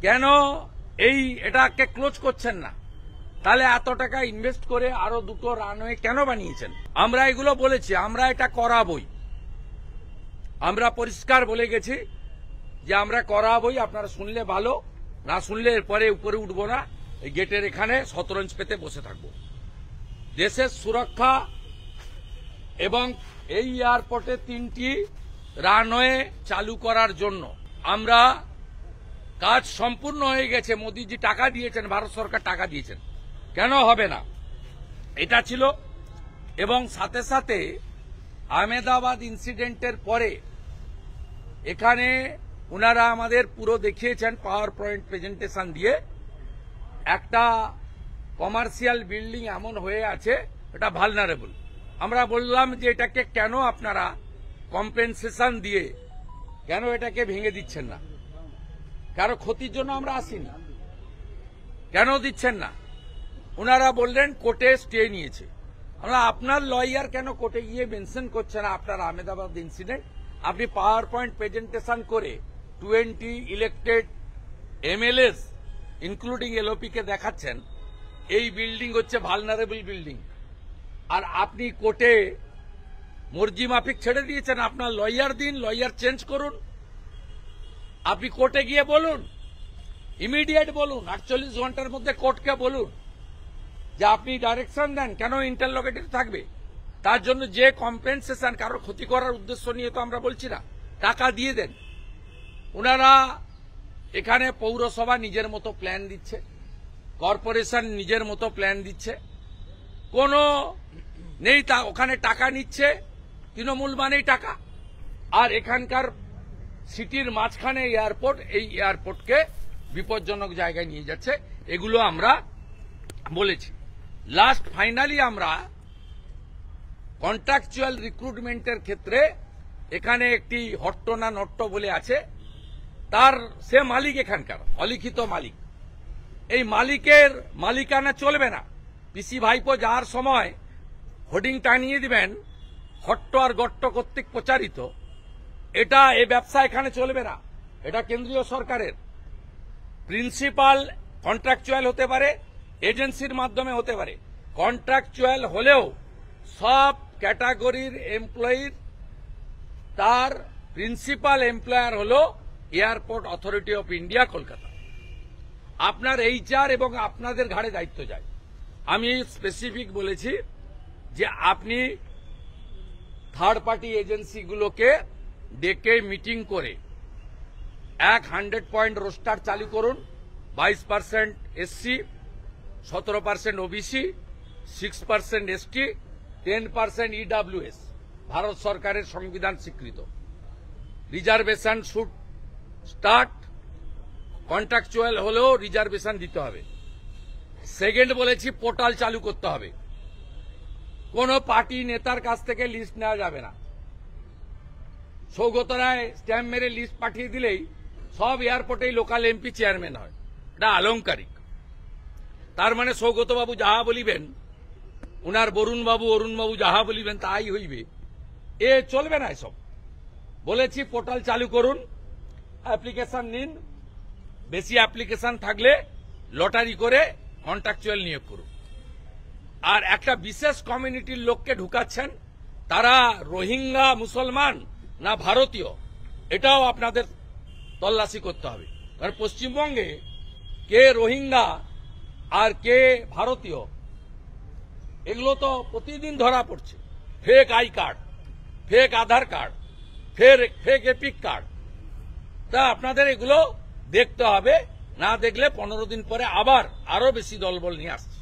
কেন এটাকে ক্লোজ করছেন না? তাহলে এত টাকা ইনভেস্ট করে আরো দুটো রানওয়ে কেন বানিয়েছেন? আমরা এগুলো বলেছি, আমরা এটা করাবই। আমরা পরিষ্কার বলে গেছি যে আমরা করাবই, আপনারা শুনলে ভালো, না শুনলে এরপরে উপরে উঠবো না, এই গেটের এখানে শতরঞ্জ পেতে বসে থাকবো। দেশের সুরক্ষা এবং এই এয়ারপোর্টে 3টি রানওয়ে চালু করার জন্য আমরা কাজ সম্পূর্ণ হয়ে গেছে। মোদিজি টাকা দিয়েছেন, ভারত সরকার টাকা দিয়েছেন, কেন হবে না? এটা ছিল। এবং সাথে সাথে আহমেদাবাদ ইনসিডেন্টের পরে এখানে ওনারা আমাদের পুরো দেখিয়েছেন পাওয়ার পয়েন্ট প্রেজেন্টেশন দিয়ে, একটা কমার্শিয়াল বিল্ডিং এমন হয়ে আছে এটা ভালনারেবল। আমরা বললাম যে এটাকে কেন আপনারা কম্পেনসেশন দিয়ে কেন এটাকে ভেঙে দিচ্ছেন না? কারো ক্ষতির জন্য আমরা আসিনি, কেন দিচ্ছেন না? ওনারা বললেন কোর্টে স্টে নিয়েছে। আমরা আপনার লয়ার কেন কোর্টে গিয়ে মেনশন করছে না আপনার আহমেদাবাদ ইনসিডেন্ট? আপনি পাওয়ার পয়েন্ট প্রেজেন্টেশন করে 20 ইলেক্টেড এমএলএস ইনক্লুডিং এলওপি কে দেখাচ্ছেন এই বিল্ডিং হচ্ছে ভালনারেবল বিল্ডিং, আর আপনি কোর্টে মর্জি মাফিক ছেড়ে দিয়েছেন। আপনার লয়ার দিন, লয়ার চেঞ্জ করুন, আপনি কোর্টে গিয়ে বলুন, ইমিডিয়েট বলুন, 48 ঘন্টার মধ্যে কোর্টকে বলুন যে আপনি ডাইরেকশন দেন, কেন ইন্টারলোকেটেড থাকবে? তার জন্য যে কম্পেনসেশন, কারোর ক্ষতি করার উদ্দেশ্য নিয়ে তো আমরা বলছি না, টাকা দিয়ে দেন। ওনারা এখানে পৌরসভা নিজের মতো প্ল্যান দিচ্ছে, কর্পোরেশন নিজের মতো প্ল্যান দিচ্ছে, কোনো নেই তা ওখানে টাকা নিচ্ছে তৃণমূল মানেই টাকা, আর এখানকার সিটির মাঝখানে এয়ারপোর্ট, এই এয়ারপোর্টকে বিপজ্জনক জায়গায় নিয়ে যাচ্ছে। এগুলো আমরা বলেছি। লাস্ট ফাইনালি আমরা কন্ট্রাকচুয়াল রিক্রুটমেন্টের ক্ষেত্রে এখানে একটি হট্টনা নট্ট বলে আছে, তার সে মালিক এখানকার অলিখিত মালিক, এই মালিকের মালিকানা চলবে না। পিসি ভাইপো যাওয়ার সময় হোর্ডিং টানিয়ে দিবেন হট্ট আর গট্ট কর্তৃক প্রচারিত, এটা এই ব্যবসা এখানে চলবে না, এটা কেন্দ্রীয় সরকারের। প্রিন্সিপাল কন্ট্রাকচুয়াল হতে পারে, এজেন্সির মাধ্যমে হতে পারে। কন্ট্রাকচুয়াল হলেও সব ক্যাটাগরির এমপ্লয়ির তার প্রিন্সিপাল এমপ্লয়ার হল airport authority of India Kolkata. আপনার এইচআর এবং আপনাদের ঘাড়ে দায়িত্ব যায়। আমি স্পেসিফিক বলেছি যে আপনি থার্ড পার্টি এজেন্সিগুলোকে ডেকে মিটিং করে 100 পয়েন্ট রোস্টার চালু করুন। 22% SC, 17% OBC, 6% ST, 10% EWS, Bharat সরকারের সংবিধান স্বীকৃত। রিজার্ভেশন শুড স্টার্ট, কন্ট্রাকচুয়াল হলেও রিজার্ভেশন দিতে হবে। সেকেন্ড বলেছি পোর্টাল চালু করতে হবে, কোন পার্টি নেতার কাছ থেকে লিস্ট নেওয়া যাবে না। সৌগত রায় স্ট্যাম্প মেরে লিস্ট পাঠিয়ে দিলেই সব এয়ারপোর্টেই লোকাল এমপি চেয়ারম্যান হয়, এটা আলংকারিক। তার মানে সৌগতবাবু যাহা বলিবেন, উনার বরুণবাবু অরুণবাবু যাহা বলিবেন তাই হইবে, এ চলবে না এসব। বলেছি পোর্টাল চালু করুন, অ্যাপ্লিকেশন নিন, বেশি অ্যাপ্লিকেশন থাকলে লটারি করে কন্ট্রাকচুয়াল নিয়োগ করুন। আর একটা বিশেষ কমিউনিটির লোককে ঢুকাচ্ছেন, তারা রোহিঙ্গা মুসলমান না ভারতীয়, এটাও আপনাদের তল্লাশি করতে হবে। কারণ পশ্চিমবঙ্গে কে রোহিঙ্গা আর কে ভারতীয় এগুলো তো প্রতিদিন ধরা পড়ছে। Fake I card, fake Aadhaar card, fake epic card, তা আপনাদের এগুলো দেখতে হবে, না দেখলে 15 দিন পরে আবার আরো বেশি দলবল নিয়ে আসছে।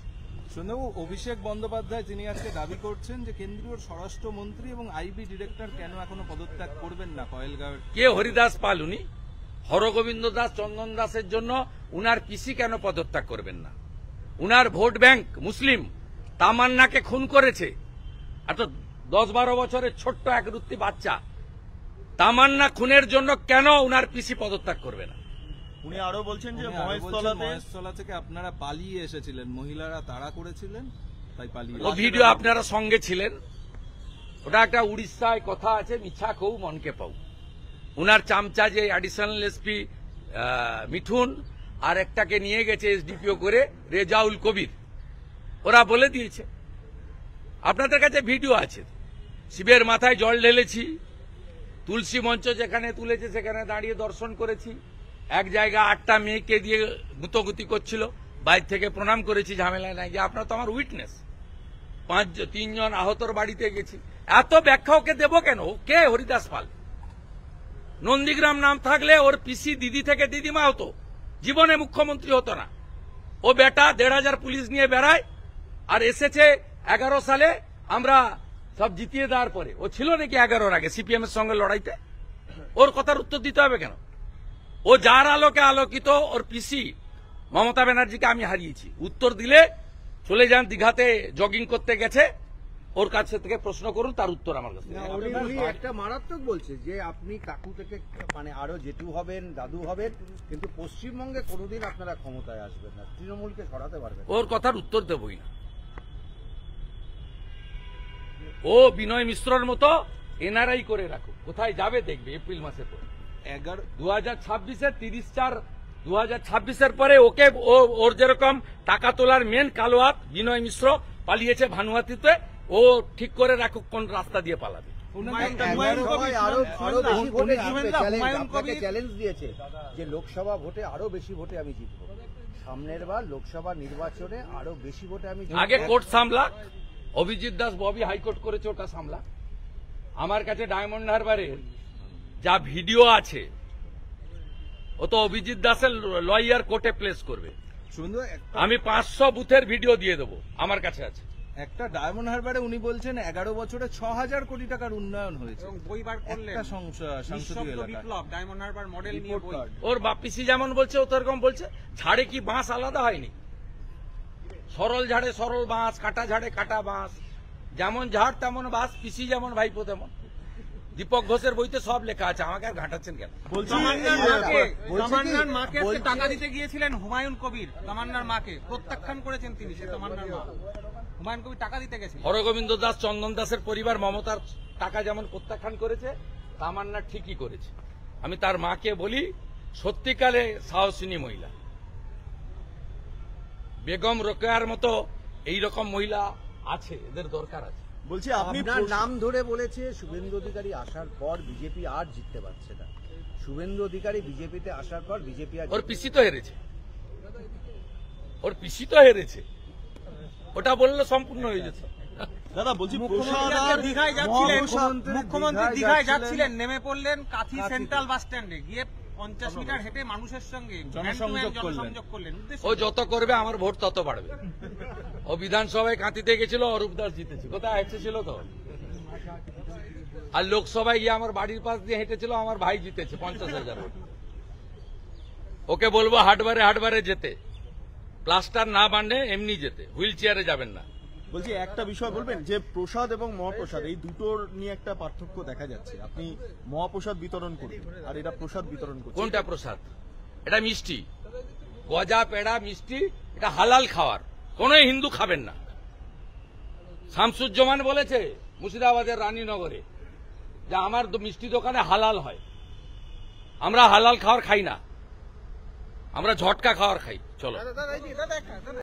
শুনবো অভিষেক বন্দ্যোপাধ্যায় যিনি আজকে দাবি করছেন যে কেন্দ্রীয় স্বরাষ্ট্রমন্ত্রী এবং আইবি ডিরেক্টর কেন এখনো পদত্যাগ করবেন না কয়েলগাঁওয়ের। কে হরিদাস পাল? উনি হরগোবিন্দ দাস, চন্দন দাসের জন্য উনার পিসি কেন পদত্যাগ করবেন না? উনার ভোট ব্যাংক মুসলিম, তামান্নাকে খুন করেছে। এত 10-12 বছরের ছোট্ট এক রুত্তি বাচ্চা, তামান্না খুনের জন্য কেন উনার পিসি পদত্যাগ করবে না? উনি আরো বলছেন যে মহেশতলা থেকে আপনারা পালিয়ে এসেছিলেন, মহিলারা তাড়া করেছিলেন, তাই পালিয়ে। ও ভিডিও আপনারা সঙ্গে ছিলেন, ওটা একটা উড়িষ্যায় কথা আছে, মিছা কৌ মনকে পাও। উনার চামচা যে অ্যাডিশনাল এসপি মিঠুন আর একটাকে নিয়ে গেছে এসডিপিও করে রেজাউল কবির। ওরা বলে দিয়েছে, আপনাদের কাছে ভিডিও আছে, শিবের মাথায় জল ঢেলেছি, তুলসী মঞ্চ যেখানে তুলেছে সেখানে দাঁড়িয়ে দর্শন করেছি, এক জায়গা 8টা মেয়েকে দিয়ে গুতগুতি করছিল, বাইর থেকে প্রণাম করেছি, ঝামেলা নাই। যে আপনারা তো আমার উইটনেস, 3 জন আহতর বাড়িতে গেছি। এত ব্যাখ্যা ওকে দেব কেন? ও কে? হরিদাস পাল। নন্দীগ্রাম নাম থাকলে ওর পিসি দিদি থেকে দিদিমা হতো, জীবনে মুখ্যমন্ত্রী হতো না। ও বেটা 1500 পুলিশ নিয়ে বেড়ায়, আর এসেছে 11 সালে আমরা সব জিতিয়ে দেওয়ার পরে। ও ছিল নাকি 11-র আগে সিপিএম এর সঙ্গে লড়াইতে? ওর কথার উত্তর দিতে হবে কেন? ও যার আলোকে আলোকিত, ওর পিসি মমতা ব্যানার্জিকে আমি হারিয়েছি। উত্তর দিলে চলে যান, দীঘাতে জগিং করতে গেছে, ওর কাছে থেকে প্রশ্ন করুন, তার উত্তর আমার কাছে। উনি একটা মারাত্মক বলছে যে আপনি কাকু থেকে মানে আরো জেঠু হবেন, দাদু হবেন, কিন্তু পশ্চিমবঙ্গে কোনোদিন আপনারা ক্ষমতায় আসবেন না, তৃণমূলকে সরাতে পারবেন না। ওর কথার উত্তর দেবই না। ও বিনয় মিশ্রর মতো এনআরআই করে রাখুক, কোথায় যাবে দেখবে এপ্রিল মাসের পর। 2026-এর 2026-এর পরে ওকে ওর যেরকম টাকা তোলার মেন কালো হাত বিনয় মিশ্র পালিয়েছে ভানুয়াতিতে, ও ঠিক করে রাখুক কোন রাস্তা দিয়ে পালাবে। চ্যালেঞ্জ দিয়েছে যে লোকসভা ভোটে আরো বেশি ভোটে আমি জিতবো, সামনের বার লোকসভা নির্বাচনে আরো বেশি ভোটে আমি জিতবো। আগে কোর্ট সামলা, অভিজিৎ দাস ববি হাইকোর্ট করেছে, ওটা সামলা। আমার কাছে ডায়মন্ড হারবারের যা ভিডিও আছে, ও তো অভিজিৎ দাসের লয়ার কোর্টে প্লেস করবে। আমি 500 বুথের ভিডিও দিয়ে দেবো, আমার কাছে আছে। একটা ডায়মন্ড হারবারে উনি বলছেন 11 বছরে 6000 কোটি টাকার উন্নয়ন হয়েছে। বই বার করলেন একটা সংসদীয় এলাকা। বিপ্লব ডায়মন্ড হারবার মডেল নিয়ে বই। ওর বাপিসি যেমন বলছে ও তো এরকম বলছে। ঝাড়ে কি বাঁশ আলাদা হয়নি? সরল ঝাড়ে সরল বাঁশ, কাটা ঝাড়ে কাটা বাঁশ, যেমন ঝাড় তেমন বাঁশ, পিসি যেমন ভাইপো তেমন। দীপক ঘোষের বইতে সব লেখা আছে, আমাকে আর ঘাটাচ্ছেন কেন? তামান্নার মাকে আজকে টাকা দিতে গিয়েছিলেন হুমায়ুন কবির, তামান্নার মাকে প্রত্যাখ্যান করেছেন তিনি। সে তামান্নার মা, হুমায়ুন কবির টাকা দিতে গেছিলেন। হরগোবিন্দ দাস, চন্দন দাসের পরিবার মমতার টাকা যেমন প্রত্যাখ্যান করেছে, তামান্না ঠিকই করেছে। আমি তার মাকে বলি, সত্যিকালে সাহসিনী মহিলা। বেগম রোকেয়ার মতো এইরকম মহিলা আছে, এদের দরকার আছে। বলছি আপনি আপনার নাম ধরে বলেছে শুভেন্দু অধিকারী আসার পর বিজেপি আর জিততে পারছে না। শুভেন্দু অধিকারী বিজেপিতে আসার পর বিজেপি আর ওর পিসি তো হেরেছে, ওর পিসি তো হেরেছে, ওটা বললে সম্পূর্ণ হয়ে যেত। দাদা বলছি প্রসাদ আর দীঘায় যাচ্ছিলেন, মহাপ্রসাদ মুখ্যমন্ত্রী দীঘায় দীঘায় যাচ্ছিলেন, যাচ্ছিলেন, নেমে পড়লেন কাঁথি সেন্ট্রাল বাস স্ট্যান্ডে, গিয়ে 50 মিটার হেঁটে মানুষের সঙ্গে জনসংযোগ জনসংযোগ করলেন। ও যত করবে আমার ভোট তত বাড়বে। ও বিধানসভায় কাঁতিতে গেছিল, অরূপ দাস জিতেছে, কোথায় হেঁটেছিল তো। আর লোকসভায় গিয়ে আমার বাড়ির পাশ দিয়ে হেঁটেছিল, আমার ভাই জিতেছে 50,000 ভোট। ওকে বলবো হাটবারে যেতে, প্লাস্টার না বাঁধে এমনি যেতে, হুইল চেয়ারে যাবেন না। বলছি একটা বিষয় বলবেন যে প্রসাদ এবং মহাপ্রসাদ এই দুটোর নিয়ে একটা পার্থক্য দেখা যাচ্ছে। আপনি মহাপ্রসাদ বিতরণ করবেন আর এটা প্রসাদ বিতরণ করছেন। কোনটা প্রসাদ? এটা মিষ্টি, গজা পেড়া মিষ্টি, এটা হালাল খাওয়ার, কোন হিন্দু খাবেন না। শামসুজ্জামান বলেছে মুর্শিদাবাদের রানীনগরে যে আমার মিষ্টি দোকানে হালাল হয়। আমরা হালাল খাওয়ার খাই না, আমরা ঝটকা খাওয়ার খাই। চলো।